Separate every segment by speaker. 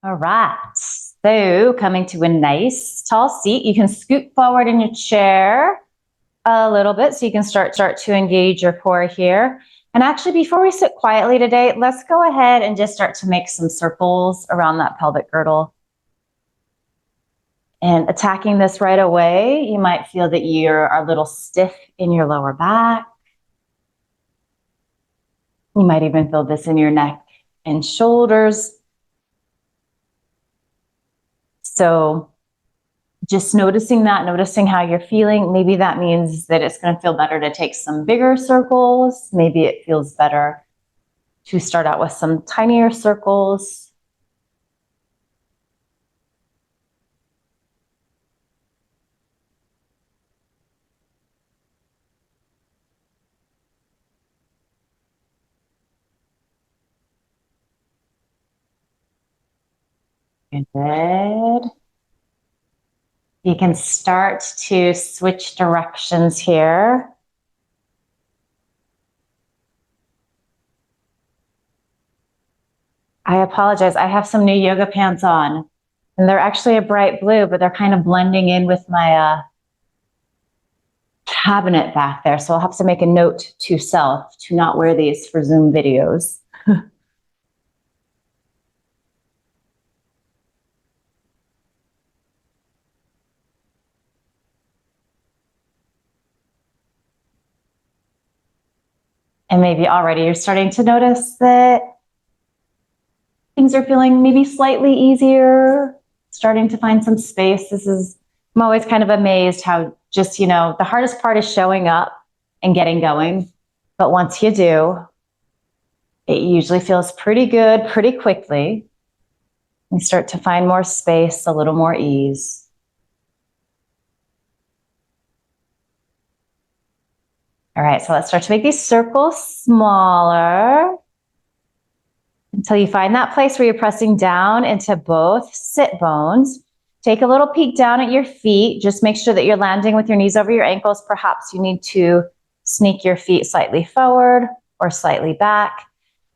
Speaker 1: All right, so coming to a nice tall seat, you can scoot forward in your chair a little bit so you can start to engage your core here. And actually, before we sit quietly today, let's go ahead and just start to make some circles around that pelvic girdle. And attacking this right away, you might feel that you're a little stiff in your lower back. You might even feel this in your neck and shoulders. So just noticing that, noticing how you're feeling. Maybe that means that it's going to feel better to take some bigger circles. Maybe it feels better to start out with some tinier circles. Good. You can start to switch directions here. I apologize. I have some new yoga pants on, and they're actually a bright blue, but they're kind of blending in with my cabinet back there. So I'll have to make a note to self to not wear these for Zoom videos. And maybe already you're starting to notice that things are feeling maybe slightly easier, starting to find some space. I'm always kind of amazed how just, the hardest part is showing up and getting going. But once you do, it usually feels pretty good pretty quickly. You start to find more space, a little more ease. All right, so let's start to make these circles smaller until you find that place where you're pressing down into both sit bones. Take a little peek down at your feet. Just make sure that you're landing with your knees over your ankles. Perhaps you need to sneak your feet slightly forward or slightly back.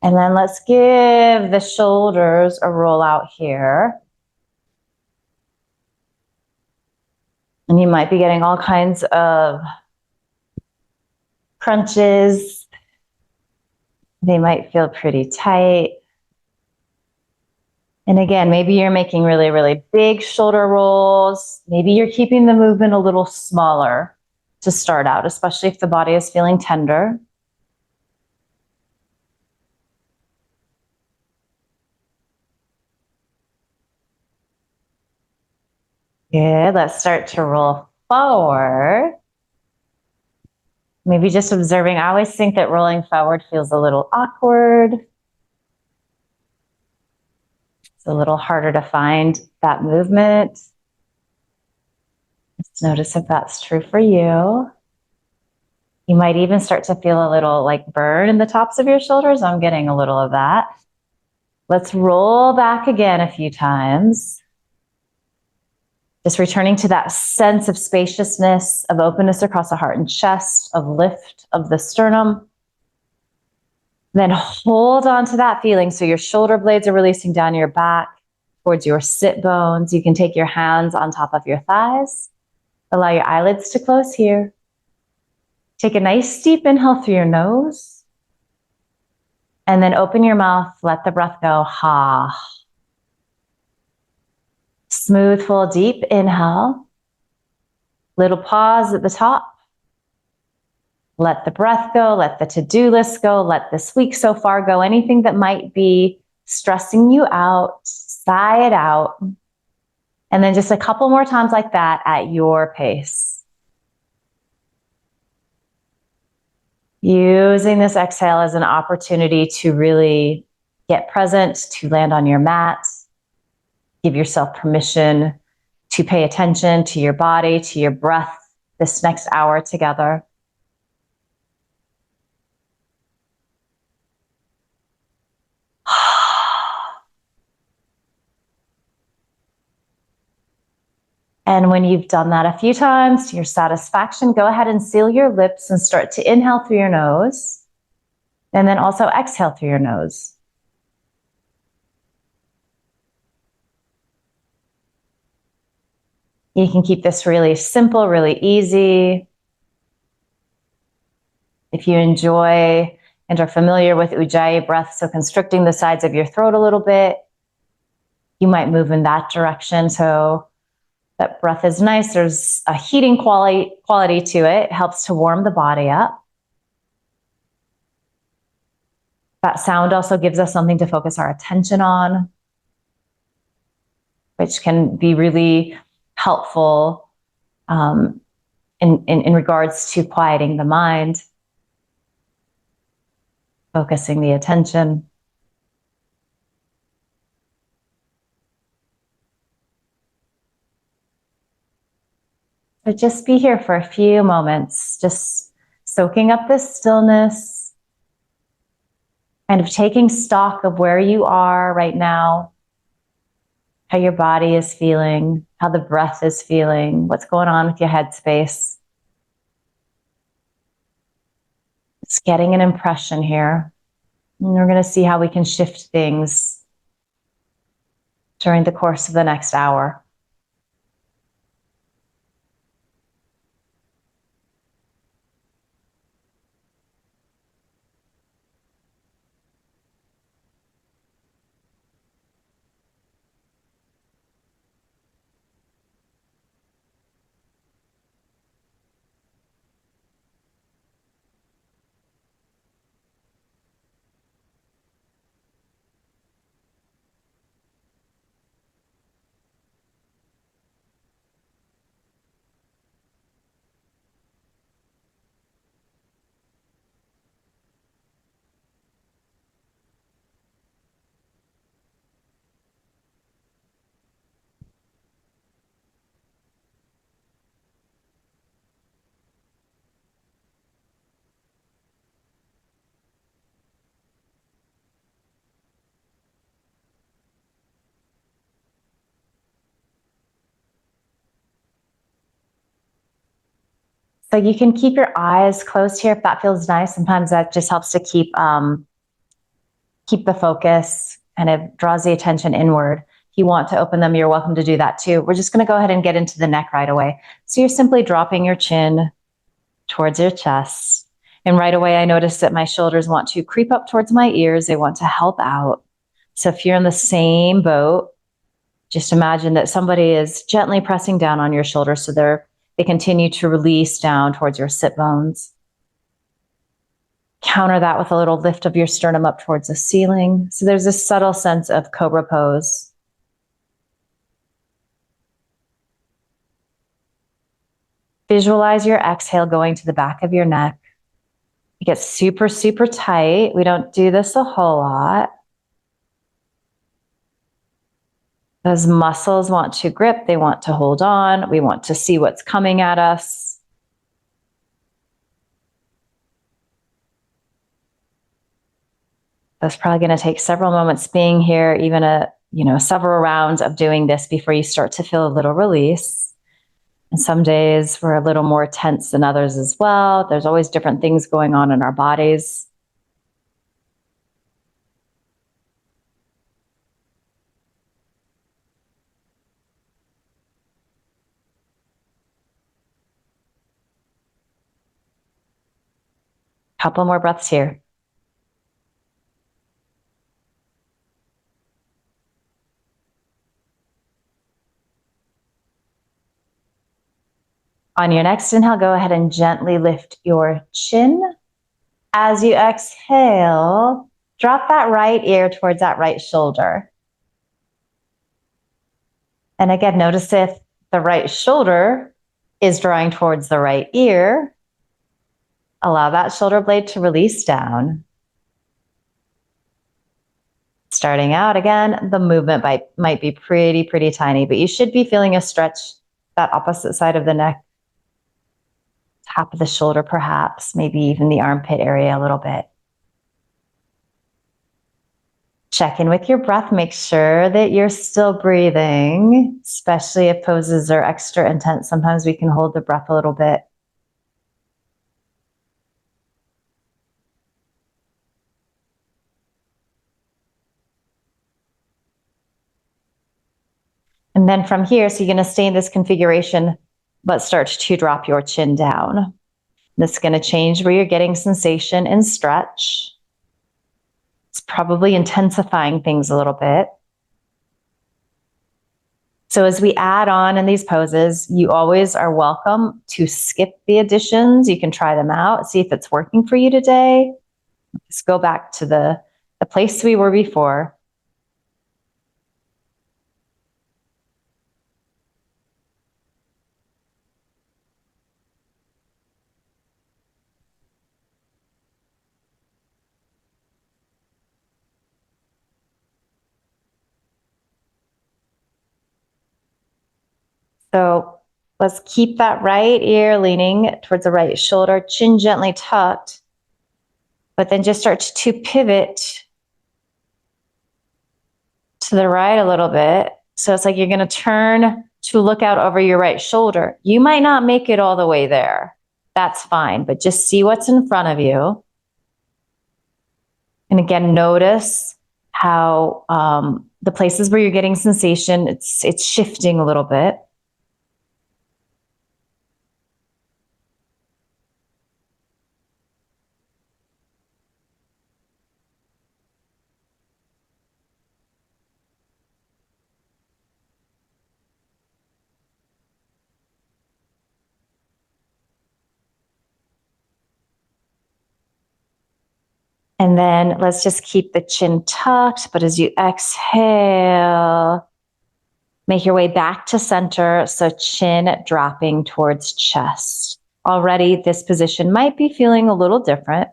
Speaker 1: And then let's give the shoulders a roll out here. And you might be getting all kinds of crunches. They might feel pretty tight. And again, maybe you're making really, really big shoulder rolls. Maybe you're keeping the movement a little smaller to start out, especially if the body is feeling tender. Good, let's start to roll forward. Maybe just observing. I always think that rolling forward feels a little awkward. It's a little harder to find that movement. Let's notice if that's true for you. You might even start to feel a little like burn in the tops of your shoulders. I'm getting a little of that. Let's roll back again a few times. Just returning to that sense of spaciousness, of openness across the heart and chest, of lift of the sternum. Then hold on to that feeling. So your shoulder blades are releasing down your back towards your sit bones. You can take your hands on top of your thighs. Allow your eyelids to close here. Take a nice deep inhale through your nose. And then open your mouth, let the breath go. Ha. Smooth, full, deep inhale. Little pause at the top. Let the breath go, let the to-do list go, let this week so far go. Anything that might be stressing you out, sigh it out. And then just a couple more times like that at your pace. Using this exhale as an opportunity to really get present, to land on your mat. Give yourself permission to pay attention to your body, to your breath this next hour together. And when you've done that a few times to your satisfaction, go ahead and seal your lips and start to inhale through your nose. And then also exhale through your nose. You can keep this really simple, really easy. If you enjoy and are familiar with Ujjayi breath, so constricting the sides of your throat a little bit, you might move in that direction. So that breath is nice. There's a heating quality to it. It helps to warm the body up. That sound also gives us something to focus our attention on, which can be really helpful in regards to quieting the mind, focusing the attention. But just be here for a few moments, just soaking up this stillness, kind of taking stock of where you are right now, how your body is feeling, how the breath is feeling, what's going on with your headspace. Just getting an impression here. And we're going to see how we can shift things during the course of the next hour. So you can keep your eyes closed here if that feels nice. Sometimes that just helps to keep the focus, and it draws the attention inward. If you want to open them, you're welcome to do that too. We're just going to go ahead and get into the neck right away. So you're simply dropping your chin towards your chest. And right away, I notice that my shoulders want to creep up towards my ears. They want to help out. So if you're in the same boat, just imagine that somebody is gently pressing down on your shoulders so they continue to release down towards your sit bones. Counter that with a little lift of your sternum up towards the ceiling. So there's this subtle sense of cobra pose. Visualize your exhale going to the back of your neck. You get super, super tight. We don't do this a whole lot. Those muscles want to grip. They want to hold on. We want to see what's coming at us. That's probably going to take several moments being here, even several rounds of doing this before you start to feel a little release. And some days we're a little more tense than others as well. There's always different things going on in our bodies. Couple more breaths here. On your next inhale, go ahead and gently lift your chin. As you exhale, drop that right ear towards that right shoulder. And again, notice if the right shoulder is drawing towards the right ear. Allow that shoulder blade to release down. Starting out again, the movement might be pretty tiny, but you should be feeling a stretch that opposite side of the neck, top of the shoulder perhaps, maybe even the armpit area a little bit. Check in with your breath. Make sure that you're still breathing, especially if poses are extra intense. Sometimes we can hold the breath a little bit. And then from here, so you're going to stay in this configuration, but start to drop your chin down. This is going to change where you're getting sensation and stretch. It's probably intensifying things a little bit. So as we add on in these poses, you always are welcome to skip the additions. You can try them out, see if it's working for you today. Let's go back to the place we were before. So let's keep that right ear leaning towards the right shoulder, chin gently tucked, but then just start to pivot to the right a little bit. So it's like you're going to turn to look out over your right shoulder. You might not make it all the way there. That's fine, but just see what's in front of you. And again, notice how the places where you're getting sensation, it's shifting a little bit. And then let's just keep the chin tucked, but as you exhale, make your way back to center, so chin dropping towards chest. Already, this position might be feeling a little different.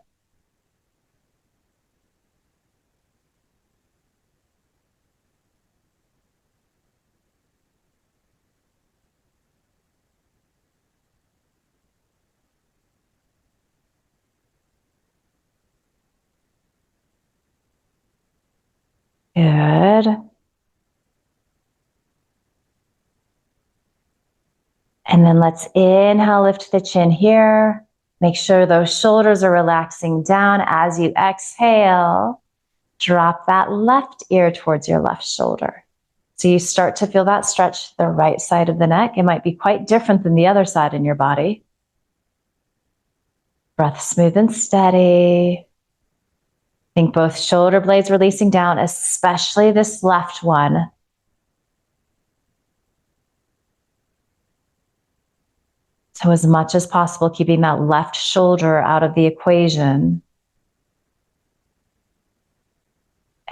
Speaker 1: Good. And then let's inhale, lift the chin here. Make sure those shoulders are relaxing down. As you exhale, drop that left ear towards your left shoulder. So you start to feel that stretch the right side of the neck. It might be quite different than the other side in your body. Breath smooth and steady. Think both shoulder blades releasing down, especially this left one. So as much as possible, keeping that left shoulder out of the equation.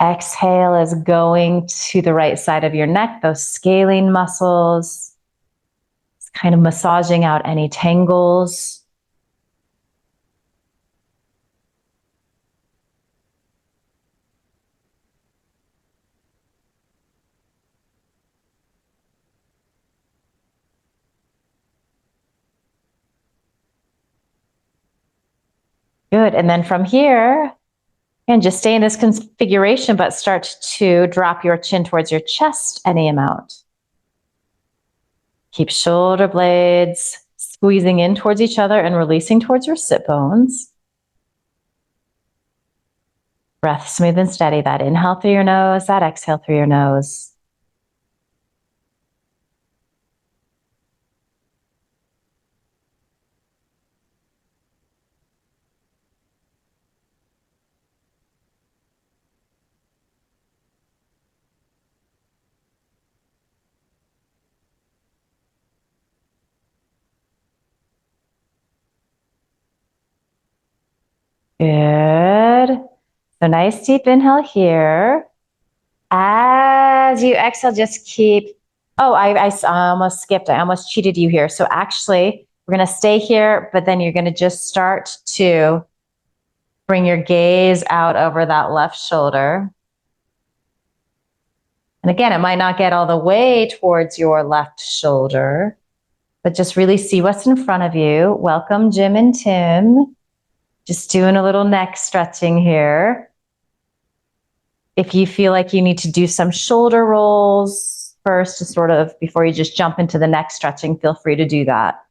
Speaker 1: Exhale is going to the right side of your neck, those scalene muscles. It's kind of massaging out any tangles. Good. And then from here, and just stay in this configuration, but start to drop your chin towards your chest any amount. Keep shoulder blades squeezing in towards each other and releasing towards your sit bones. Breath smooth and steady. That inhale through your nose, that exhale through your nose. Good. So nice deep inhale here. As you exhale, just keep, I almost skipped. I almost cheated you here. So actually, we're going to stay here, but then you're going to just start to bring your gaze out over that left shoulder. And again, it might not get all the way towards your left shoulder, but just really see what's in front of you. Welcome, Jim and Tim. Just doing a little neck stretching here. If you feel like you need to do some shoulder rolls first to sort of, before you just jump into the neck stretching, feel free to do that.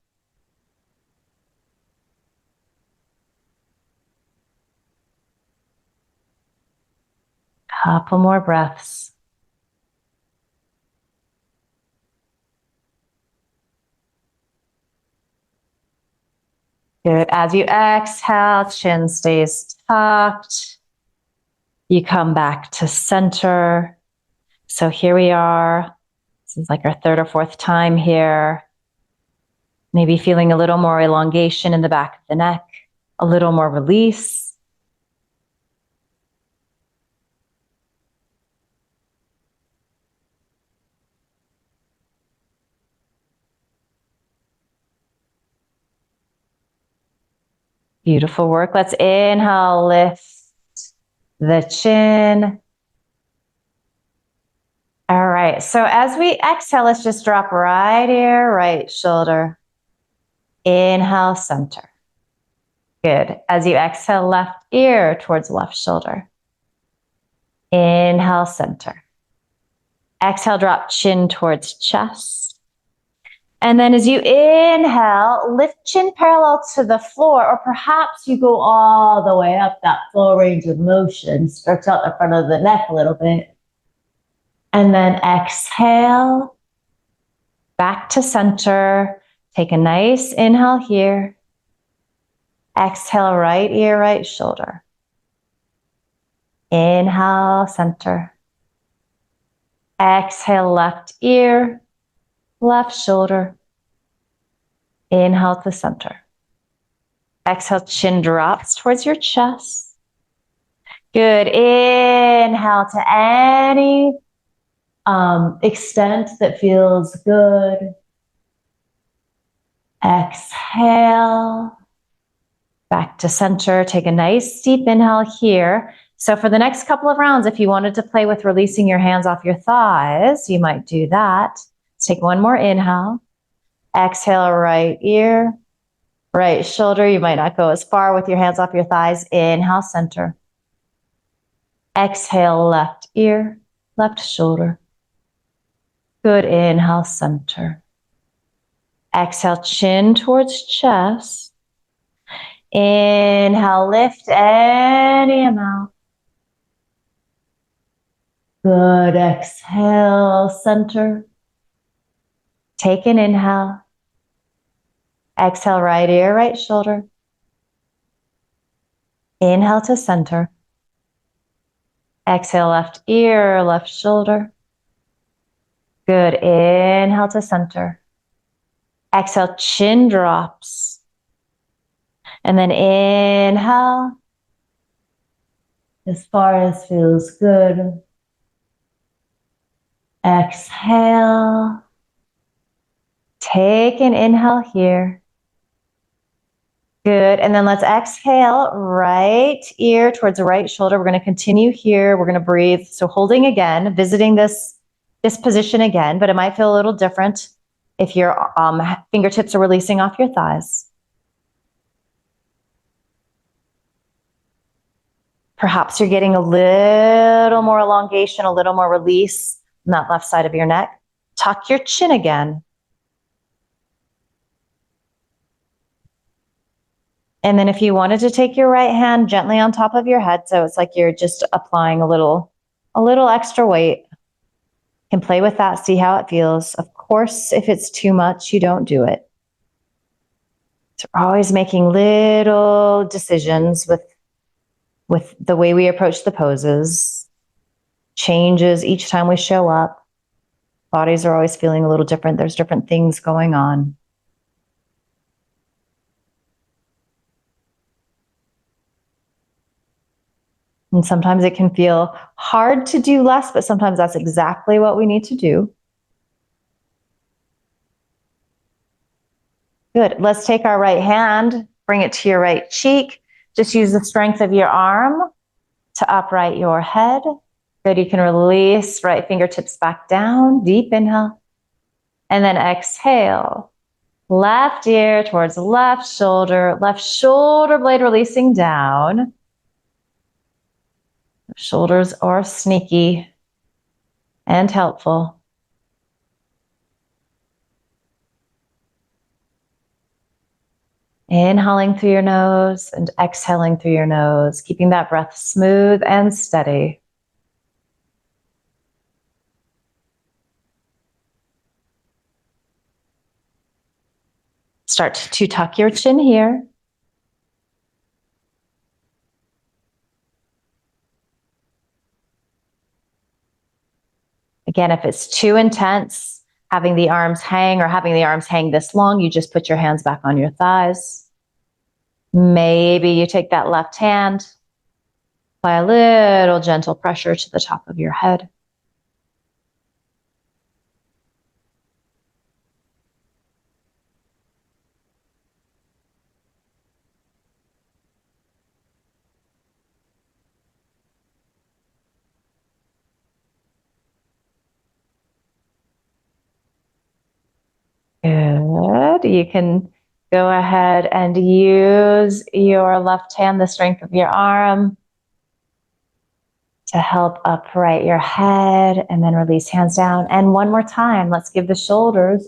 Speaker 1: Couple more breaths. Good. As you exhale, chin stays tucked. You come back to center. So here we are. This is like our third or fourth time here. Maybe feeling a little more elongation in the back of the neck, a little more release. Beautiful work. Let's inhale, lift the chin. All right, so as we exhale, let's just drop right ear, right shoulder. Inhale, center. Good. As you exhale, left ear towards left shoulder. Inhale, center. Exhale, drop chin towards chest. And then as you inhale, lift chin parallel to the floor, or perhaps you go all the way up that full range of motion. Stretch out the front of the neck a little bit. And then exhale, back to center. Take a nice inhale here. Exhale, right ear, right shoulder. Inhale, center. Exhale, left ear, left shoulder. Inhale to center. Exhale, chin drops towards your chest. Good. Inhale to any extent that feels good. Exhale. Back to center. Take a nice deep inhale here. So for the next couple of rounds, if you wanted to play with releasing your hands off your thighs, you might do that. Take one more inhale. Exhale, right ear, right shoulder. You might not go as far with your hands off your thighs. Inhale, center. Exhale, left ear, left shoulder. Good. Inhale, center. Exhale, chin towards chest. Inhale, lift any amount. Good. Exhale, center. Take an inhale. Exhale, right ear, right shoulder. Inhale to center. Exhale, left ear, left shoulder. Good. Inhale to center. Exhale, chin drops. And then inhale as far as feels good. Exhale. Take an inhale here. Good. And then let's exhale, right ear towards the right shoulder. We're going to continue here. We're going to breathe. So holding again, visiting this position again, but it might feel a little different if your fingertips are releasing off your thighs. Perhaps you're getting a little more elongation, a little more release on that left side of your neck. Tuck your chin again. And then if you wanted to take your right hand gently on top of your head, so it's like you're just applying a little extra weight, you can play with that, see how it feels. Of course, if it's too much, you don't do it. So we're always making little decisions with the way we approach the poses. Changes each time we show up. Bodies are always feeling a little different. There's different things going on. And sometimes it can feel hard to do less, but sometimes that's exactly what we need to do. Good. Let's take our right hand, bring it to your right cheek. Just use the strength of your arm to upright your head. Good. You can release right fingertips back down. Deep inhale. And then exhale. Left ear towards left shoulder blade releasing down. Shoulders are sneaky and helpful. Inhaling through your nose and exhaling through your nose, keeping that breath smooth and steady. Start to tuck your chin here. Again, if it's too intense, having the arms hang or having the arms hang this long, you just put your hands back on your thighs. Maybe you take that left hand, apply a little gentle pressure to the top of your head. Good. You can go ahead and use your left hand, the strength of your arm, to help upright your head, and then release hands down. And one more time, let's give the shoulders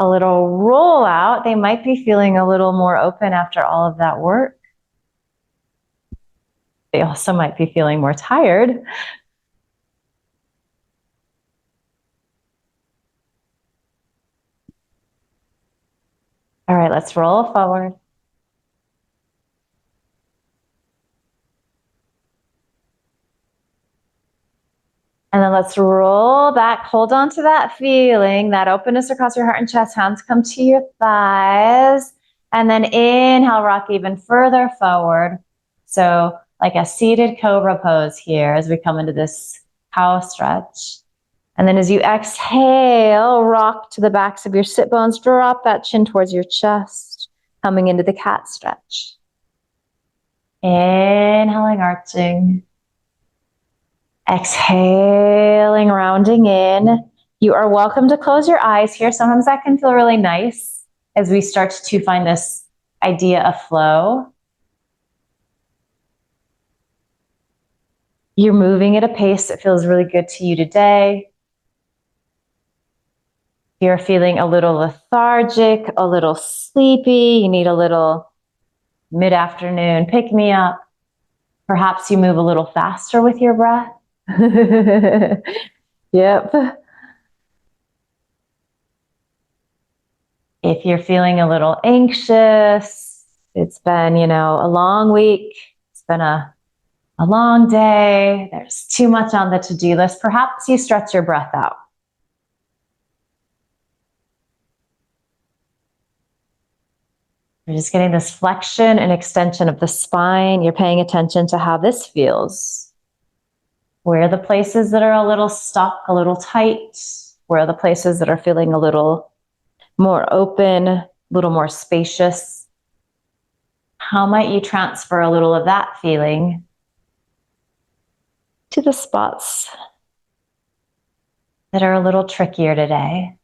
Speaker 1: a little roll out. They might be feeling a little more open after all of that work. They also might be feeling more tired. All right, let's roll forward. And then let's roll back. Hold on to that feeling, that openness across your heart and chest. Hands come to your thighs. And then inhale, rock even further forward. So like a seated cobra pose here as we come into this cow stretch. And then as you exhale, rock to the backs of your sit bones. Drop that chin towards your chest, coming into the cat stretch. Inhaling, arching. Exhaling, rounding in. You are welcome to close your eyes here. Sometimes that can feel really nice as we start to find this idea of flow. You're moving at a pace that feels really good to you today. You're feeling a little lethargic, a little sleepy. You need a little mid-afternoon pick-me-up. Perhaps you move a little faster with your breath. Yep. If you're feeling a little anxious, it's been, a long week. It's been a long day. There's too much on the to-do list. Perhaps you stretch your breath out. You're just getting this flexion and extension of the spine. You're paying attention to how this feels. Where are the places that are a little stuck, a little tight? Where are the places that are feeling a little more open, a little more spacious? How might you transfer a little of that feeling to the spots that are a little trickier today?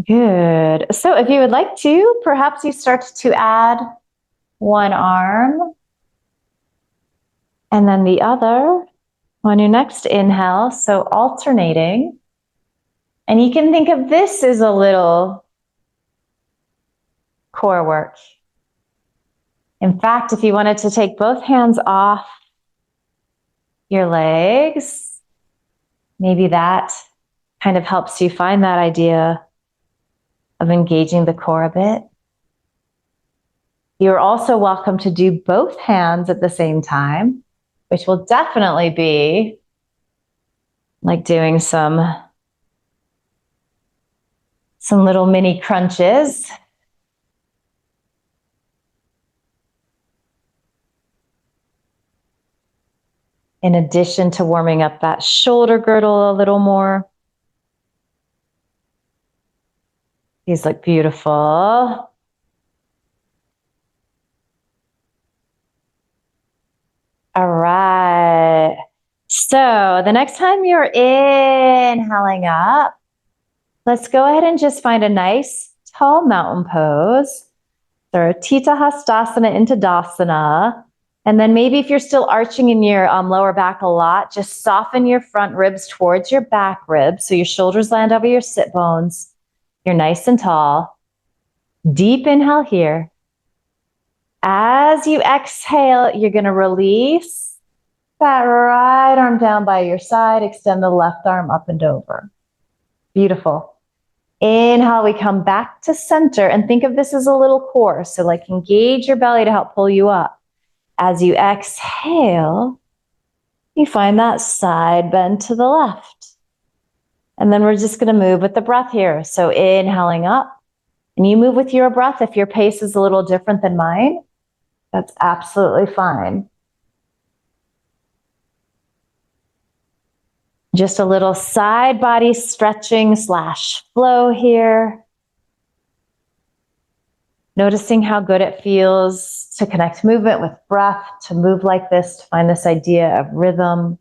Speaker 1: Good. So if you would like to, perhaps you start to add one arm and then the other on your next inhale. So alternating. And you can think of this as a little core work. In fact, if you wanted to take both hands off your legs, maybe that kind of helps you find that idea of engaging the core a bit. You're also welcome to do both hands at the same time, which will definitely be like doing some little mini crunches. In addition to warming up that shoulder girdle a little more. These look beautiful. All right. So the next time you're inhaling up, let's go ahead and just find a nice tall mountain pose. So Tita Hastasana into Dasana. And then maybe if you're still arching in your lower back a lot, just soften your front ribs towards your back ribs. So your shoulders land over your sit bones. You're nice and tall. Deep inhale here. As you exhale, you're going to release that right arm down by your side. Extend the left arm up and over. Beautiful. Inhale, we come back to center and think of this as a little core. So like engage your belly to help pull you up. As you exhale, you find that side bend to the left. And then we're just going to move with the breath here. So inhaling up, and you move with your breath. If your pace is a little different than mine, that's absolutely fine. Just a little side body stretching / flow here. Noticing how good it feels to connect movement with breath, to move like this, to find this idea of rhythm.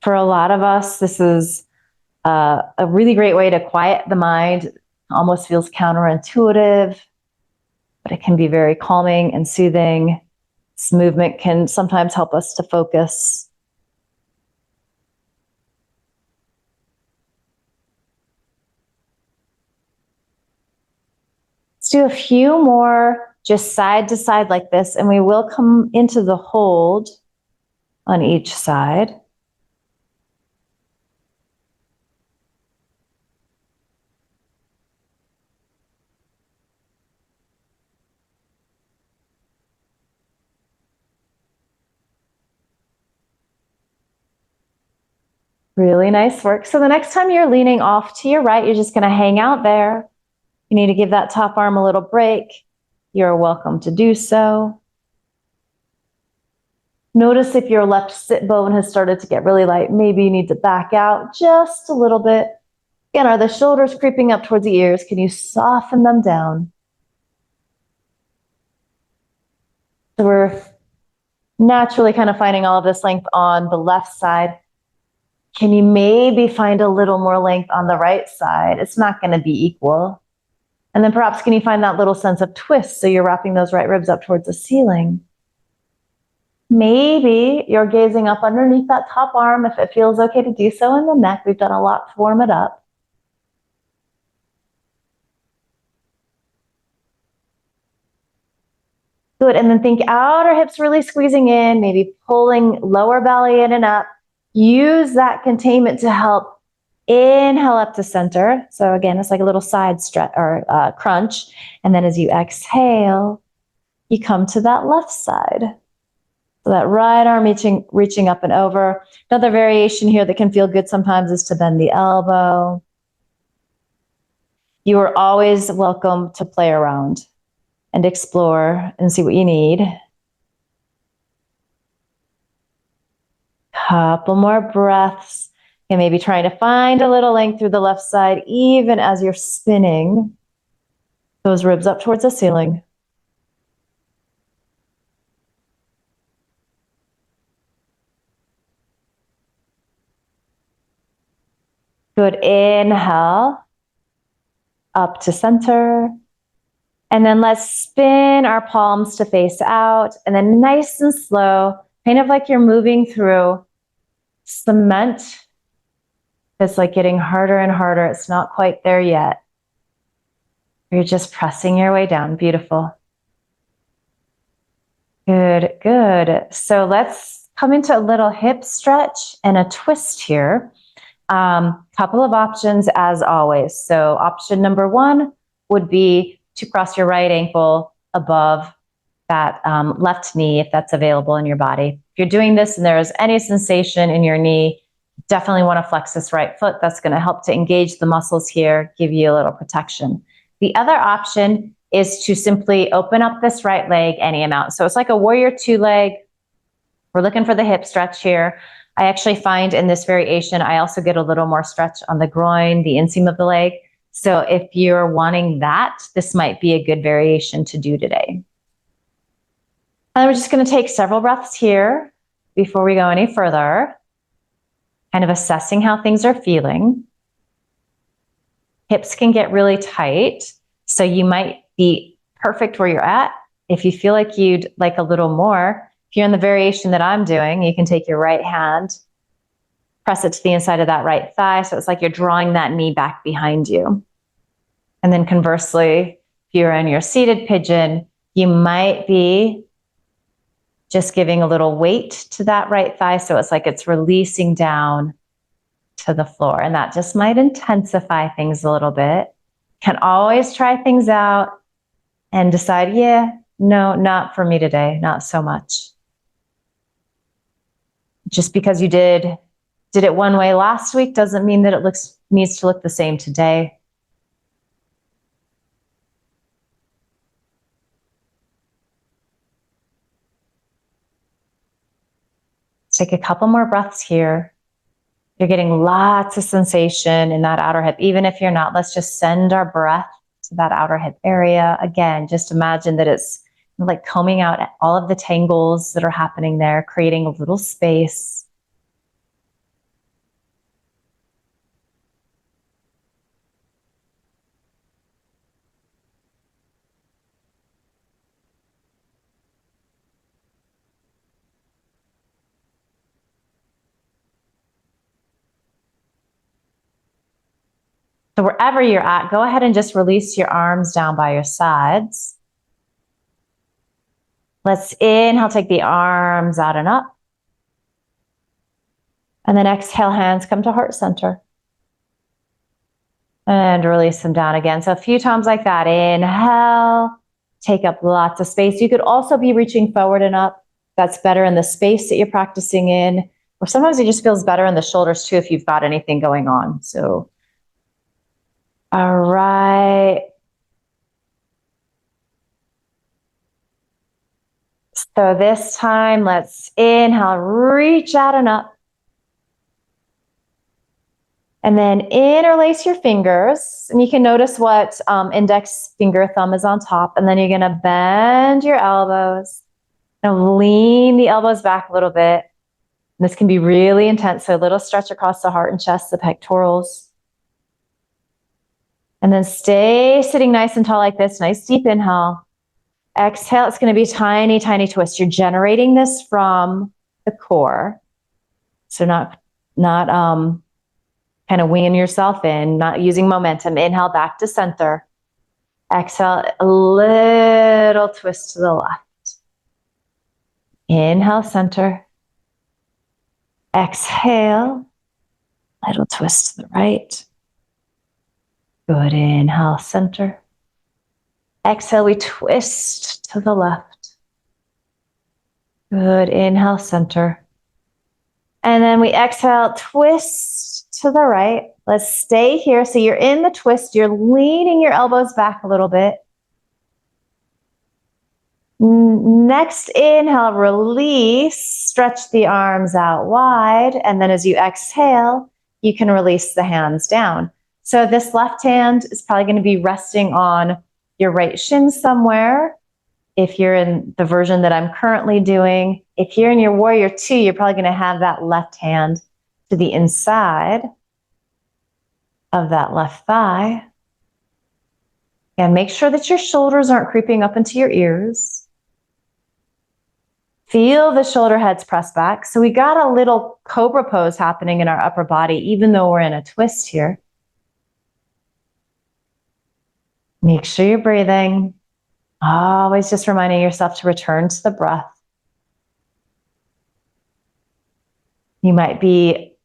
Speaker 1: For a lot of us, this is a really great way to quiet the mind. It almost feels counterintuitive, but it can be very calming and soothing. This movement can sometimes help us to focus. Let's do a few more just side to side like this, and we will come into the hold on each side. Really nice work. So the next time you're leaning off to your right, you're just going to hang out there. You need to give that top arm a little break. You're welcome to do so. Notice if your left sit bone has started to get really light. Maybe you need to back out just a little bit. Again, are the shoulders creeping up towards the ears? Can you soften them down? So we're naturally kind of finding all of this length on the left side. Can you maybe find a little more length on the right side? It's not going to be equal. And then perhaps can you find that little sense of twist so you're wrapping those right ribs up towards the ceiling? Maybe you're gazing up underneath that top arm if it feels okay to do so in the neck. We've done a lot to warm it up. Good, and then think outer hips really squeezing in, maybe pulling lower belly in and up. Use that containment to help inhale up to center. So again, it's like a little side stretch or crunch. And then as you exhale, you come to that left side. So that right arm reaching up and over. Another variation here that can feel good sometimes is to bend the elbow. You are always welcome to play around and explore and see what you need. Couple more breaths, and maybe trying to find a little length through the left side, even as you're spinning those ribs up towards the ceiling. Good, inhale, up to center. And then let's spin our palms to face out, and then nice and slow, kind of like you're moving through cement. It's like getting harder and harder. It's not quite there yet. You're just pressing your way down. Beautiful. Good, good. So let's come into a little hip stretch and a twist here. Couple of options as always. So option number one would be to cross your right ankle above that left knee if that's available in your body. If you're doing this and there's any sensation in your knee, definitely want to flex this right foot. That's going to help to engage the muscles here, give you a little protection. The other option is to simply open up this right leg any amount. So it's like a warrior two leg. We're looking for the hip stretch here. I actually find in this variation, I also get a little more stretch on the groin, the inseam of the leg. So if you're wanting that, this might be a good variation to do today. And we're just going to take several breaths here before we go any further, kind of assessing how things are feeling. Hips can get really tight, so you might be perfect where you're at. If you feel like you'd like a little more, if you're in the variation that I'm doing, you can take your right hand, press it to the inside of that right thigh, so it's like you're drawing that knee back behind you. And then conversely, if you're in your seated pigeon, you might be just giving a little weight to that right thigh, so it's like it's releasing down to the floor. And that just might intensify things a little bit. Can always try things out and decide, yeah, no, not for me today, not so much. Just because you did it one way last week doesn't mean that it needs to look the same today. Take a couple more breaths here. You're getting lots of sensation in that outer hip. Even if you're not, let's just send our breath to that outer hip area. Again, just imagine that it's like combing out all of the tangles that are happening there, creating a little space. So wherever you're at, go ahead and just release your arms down by your sides. Let's inhale, take the arms out and up. And then exhale, hands come to heart center. And release them down again. So a few times like that. Inhale, take up lots of space. You could also be reaching forward and up. That's better in the space that you're practicing in. Or sometimes it just feels better in the shoulders too if you've got anything going on. So all right. So this time, let's inhale, reach out and up. And then interlace your fingers. And you can notice what index finger, thumb is on top. And then you're going to bend your elbows. Now lean the elbows back a little bit. And this can be really intense. So a little stretch across the heart and chest, the pectorals. And then stay sitting nice and tall like this. Nice deep inhale. Exhale, it's going to be tiny, tiny twist. You're generating this from the core. So not kind of winging yourself in, not using momentum. Inhale back to center. Exhale, a little twist to the left. Inhale, center. Exhale, little twist to the right. Good, inhale, center. Exhale, we twist to the left. Good, inhale, center. And then we exhale, twist to the right. Let's stay here. So you're in the twist, you're leaning your elbows back a little bit. Next inhale, release, stretch the arms out wide. And then as you exhale, you can release the hands down. So this left hand is probably going to be resting on your right shin somewhere. If you're in the version that I'm currently doing, if you're in your warrior two, you're probably going to have that left hand to the inside of that left thigh. And make sure that your shoulders aren't creeping up into your ears. Feel the shoulder heads press back. So we got a little cobra pose happening in our upper body, even though we're in a twist here. Make sure you're breathing. Always just reminding yourself to return to the breath. You might be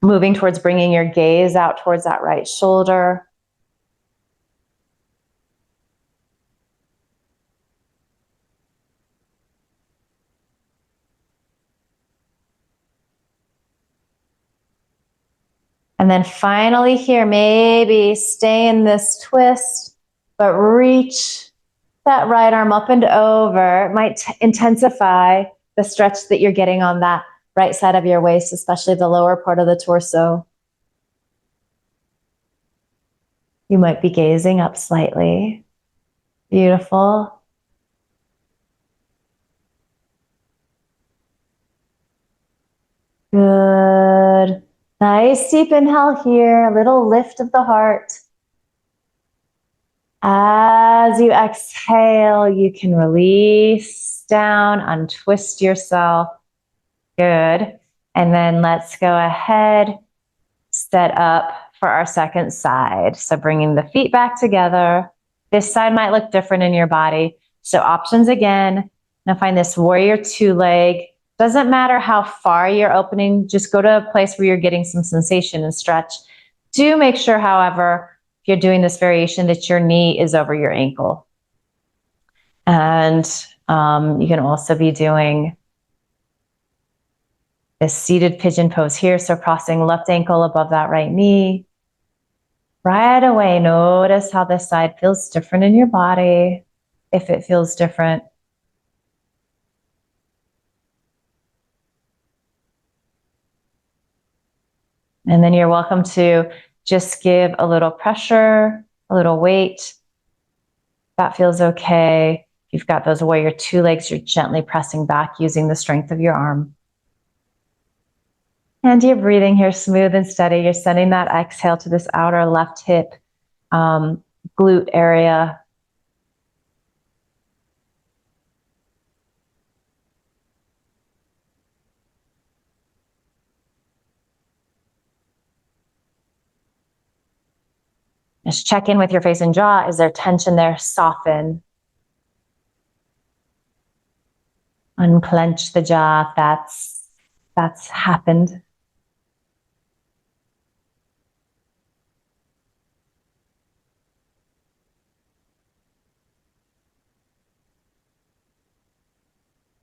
Speaker 1: moving towards bringing your gaze out towards that right shoulder. And then finally here, maybe stay in this twist, but reach that right arm up and over. It might intensify the stretch that you're getting on that right side of your waist, especially the lower part of the torso. You might be gazing up slightly. Beautiful. Good. Nice deep inhale here, a little lift of the heart. As you exhale, you can release down, untwist yourself. Good. And then let's go ahead, set up for our second side. So bringing the feet back together. This side might look different in your body. So options again. Now find this warrior two leg. Doesn't matter how far you're opening, just go to a place where you're getting some sensation and stretch. Do make sure, however, if you're doing this variation, that your knee is over your ankle. And you can also be doing this seated pigeon pose here. So crossing left ankle above that right knee. Right away, notice how this side feels different in your body, if it feels different. And then you're welcome to just give a little pressure, a little weight. That feels okay. If you've got those warrior two legs, you're gently pressing back using the strength of your arm. And you're breathing here smooth and steady. You're sending that exhale to this outer left hip, glute area. Just check in with your face and jaw. Is there tension there? Soften. Unclench the jaw if that's happened.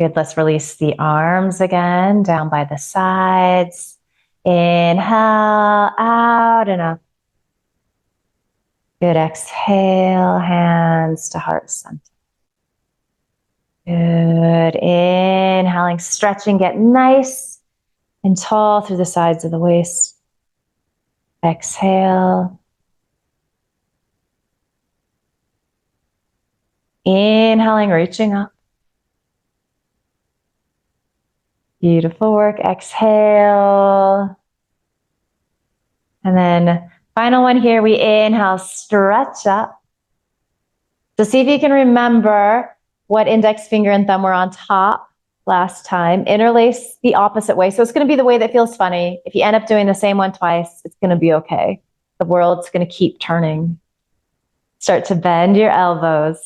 Speaker 1: Good, let's release the arms again, down by the sides. Inhale, out and up. Good, exhale, hands to heart center. Good, inhaling, stretching, get nice and tall through the sides of the waist. Exhale. Inhaling, reaching up. Beautiful work, exhale. And then final one here, we inhale, stretch up. So see if you can remember what index finger and thumb were on top last time. Interlace the opposite way. So it's going to be the way that feels funny. If you end up doing the same one twice, it's going to be okay. The world's going to keep turning. Start to bend your elbows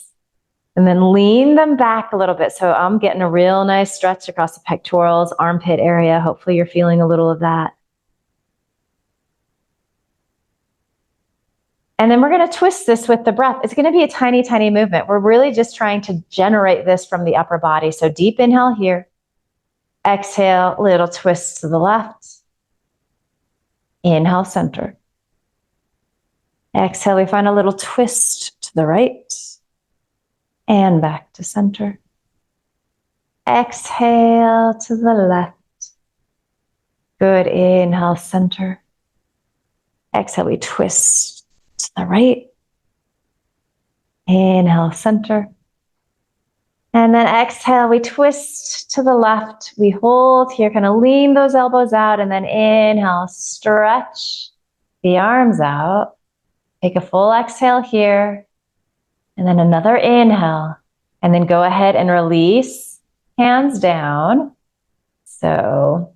Speaker 1: and then lean them back a little bit. So I'm getting a real nice stretch across the pectorals, armpit area. Hopefully you're feeling a little of that. And then we're going to twist this with the breath. It's going to be a tiny, tiny movement. We're really just trying to generate this from the upper body. So deep inhale here. Exhale, little twist to the left. Inhale, center. Exhale, we find a little twist to the right. And back to center. Exhale to the left. Good, inhale, center. Exhale, we twist to the right. Inhale, center. And then exhale, we twist to the left. We hold here, kind of lean those elbows out, and then inhale, stretch the arms out. Take a full exhale here, and then another inhale. And then go ahead and release, hands down. So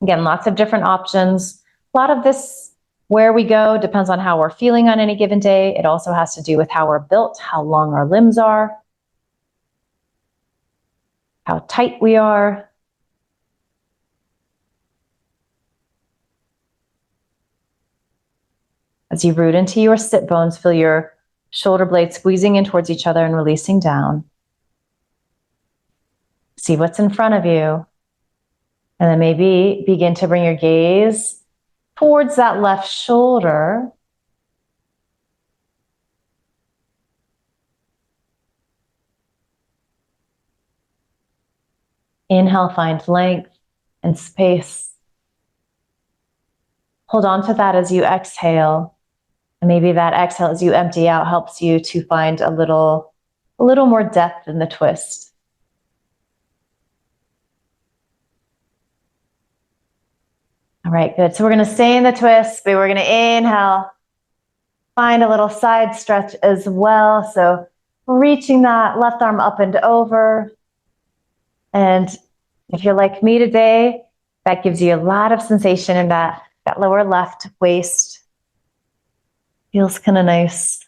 Speaker 1: again, lots of different options. A lot of this, where we go, depends on how we're feeling on any given day. It also has to do with how we're built, how long our limbs are, how tight we are. As you root into your sit bones, feel your shoulder blades squeezing in towards each other and releasing down. See what's in front of you. And then maybe begin to bring your gaze towards that left shoulder. Inhale, find length and space. Hold on to that as you exhale. And maybe that exhale as you empty out helps you to find a little more depth in the twist. All right, good. So we're going to stay in the twist, but we're going to inhale. Find a little side stretch as well. So reaching that left arm up and over. And if you're like me today, that gives you a lot of sensation in that lower left waist. Feels kind of nice.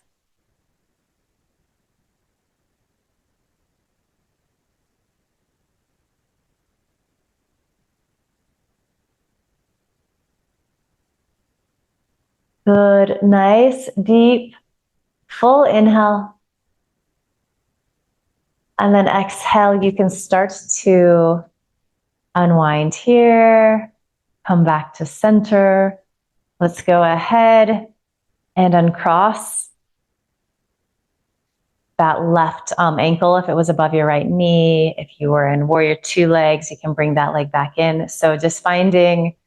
Speaker 1: Good. Nice, deep, full inhale. And then exhale, you can start to unwind here, come back to center. Let's go ahead and uncross that left ankle if it was above your right knee. If you were in warrior two legs, you can bring that leg back in. So just finding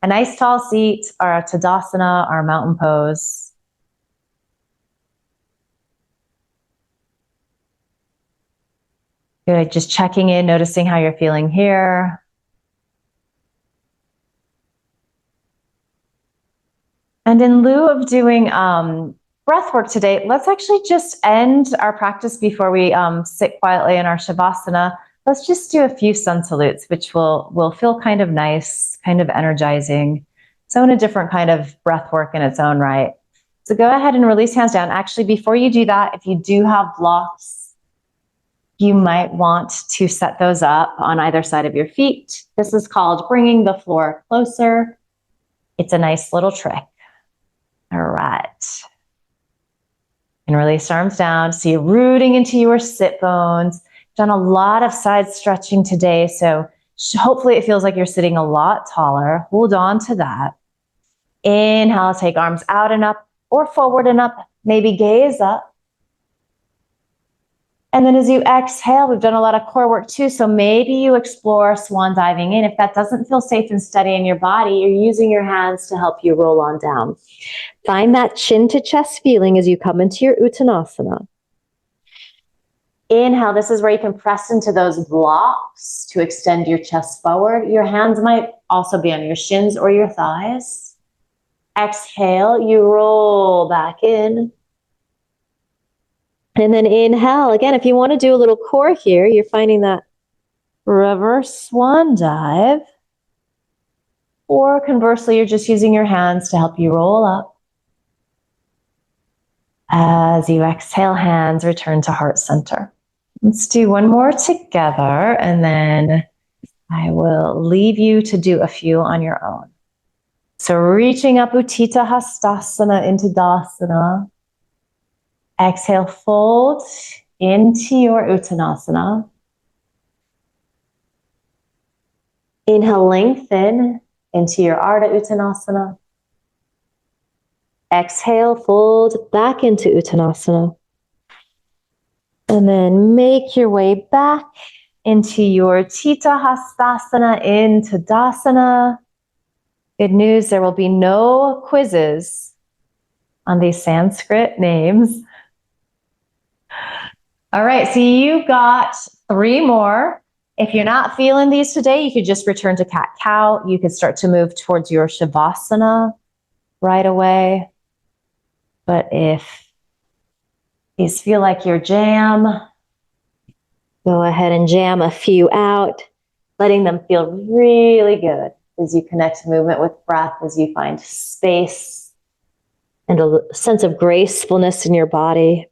Speaker 1: a nice tall seat, our Tadasana, our mountain pose. Good, just checking in, noticing how you're feeling here. And in lieu of doing breath work today, let's actually just end our practice before we sit quietly in our Shavasana. Let's just do a few sun salutes, which will feel kind of nice, kind of energizing. So in a different kind of breath work in its own right. So go ahead and release hands down. Actually, before you do that, if you do have blocks, you might want to set those up on either side of your feet. This is called bringing the floor closer. It's a nice little trick. All right. And release arms down. So you're rooting into your sit bones. Done a lot of side stretching today. So hopefully it feels like you're sitting a lot taller. Hold on to that. Inhale, take arms out and up or forward and up. Maybe gaze up. And then as you exhale, we've done a lot of core work too. So maybe you explore swan diving in. If that doesn't feel safe and steady in your body, you're using your hands to help you roll on down. Find that chin to chest feeling as you come into your Uttanasana. Inhale, this is where you can press into those blocks to extend your chest forward. Your hands might also be on your shins or your thighs. Exhale, you roll back in. And then inhale. Again, if you want to do a little core here, you're finding that reverse swan dive. Or conversely, you're just using your hands to help you roll up. As you exhale, hands return to heart center. Let's do one more together, and then I will leave you to do a few on your own. So reaching up Utthita Hastasana into Dasana. Exhale, fold into your Uttanasana. Inhale, lengthen into your Ardha Uttanasana. Exhale, fold back into Uttanasana. And then make your way back into your Chitta Hastasana into Dasana. Good news, there will be no quizzes on these Sanskrit names. All right, so you got 3 more. If you're not feeling these today, you could just return to cat-cow. You could start to move towards your Shavasana right away. But if these feel like your jam, go ahead and jam a few out, letting them feel really good as you connect movement with breath, as you find space and a sense of gracefulness in your body.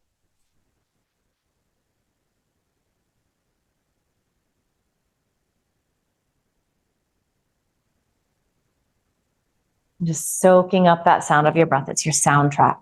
Speaker 1: Just soaking up that sound of your breath. It's your soundtrack.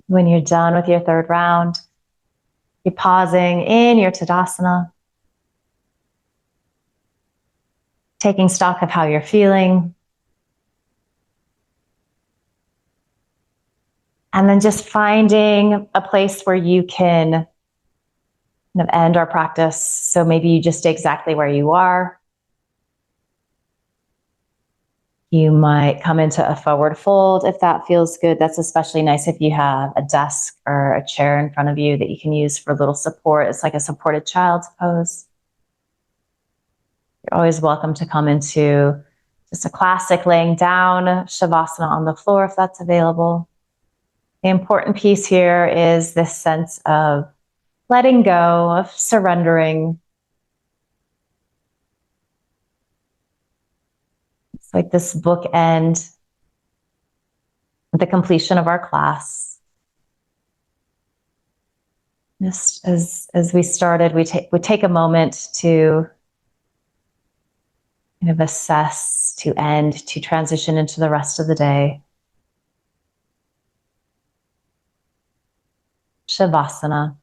Speaker 1: When you're done with your 3rd round, you're pausing in your Tadasana, taking stock of how you're feeling. And then just finding a place where you can kind of end our practice. So maybe you just stay exactly where you are. You might come into a forward fold if that feels good. That's especially nice if you have a desk or a chair in front of you that you can use for a little support. It's like a supported child's pose. You're always welcome to come into just a classic laying down Shavasana on the floor if that's available. The important piece here is this sense of letting go, of surrendering. It's like this bookend, the completion of our class. Just as we started, we take a moment to kind of assess, to end, to transition into the rest of the day. Shavasana.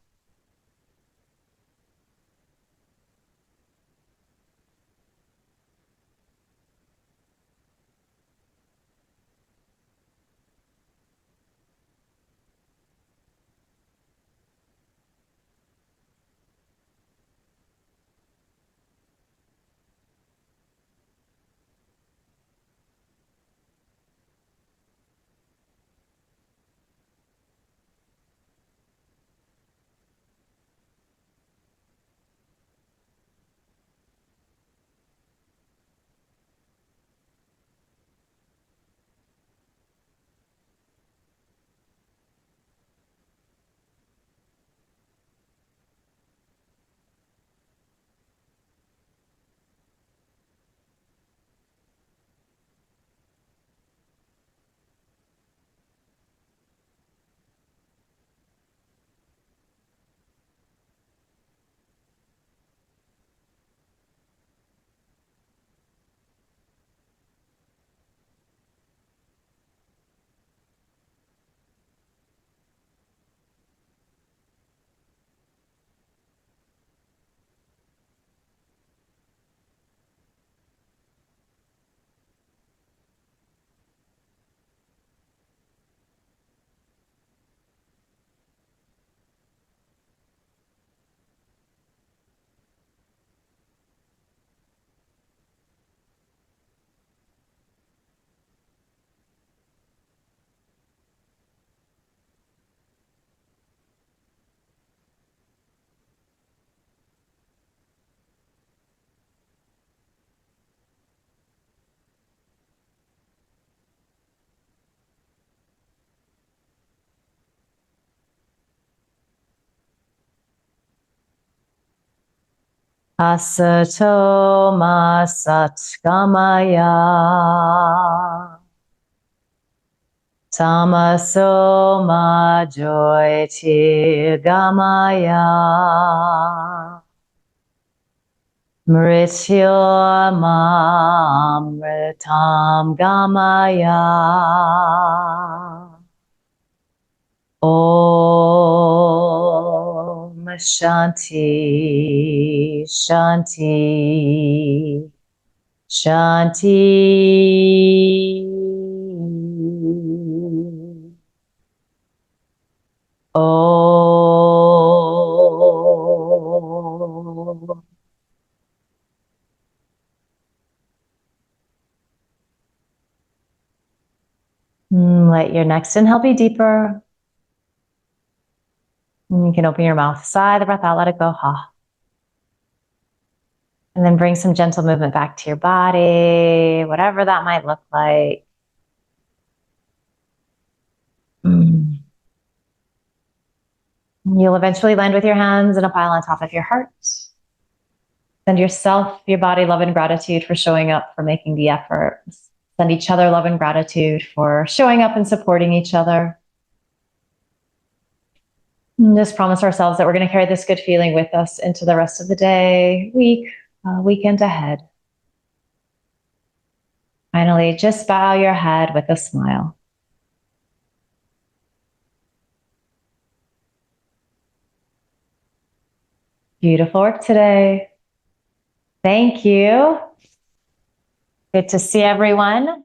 Speaker 1: Asato ma satgamaya. Tamaso ma joy tirgamaya. Mrityo ma mritam gamaya. Om Shanti Shanti Shanti. Om. Let your next inhale be deeper. You can open your mouth, sigh the breath out, let it go. Ha. And then bring some gentle movement back to your body, whatever that might look like. You'll eventually land with your hands in a pile on top of your heart. Send yourself, your body, love and gratitude for showing up, for making the effort. Send each other love and gratitude for showing up and supporting each other. And just promise ourselves that we're going to carry this good feeling with us into the rest of the day, week, weekend ahead. Finally, just bow your head with a smile. Beautiful work today. Thank you. Good to see everyone.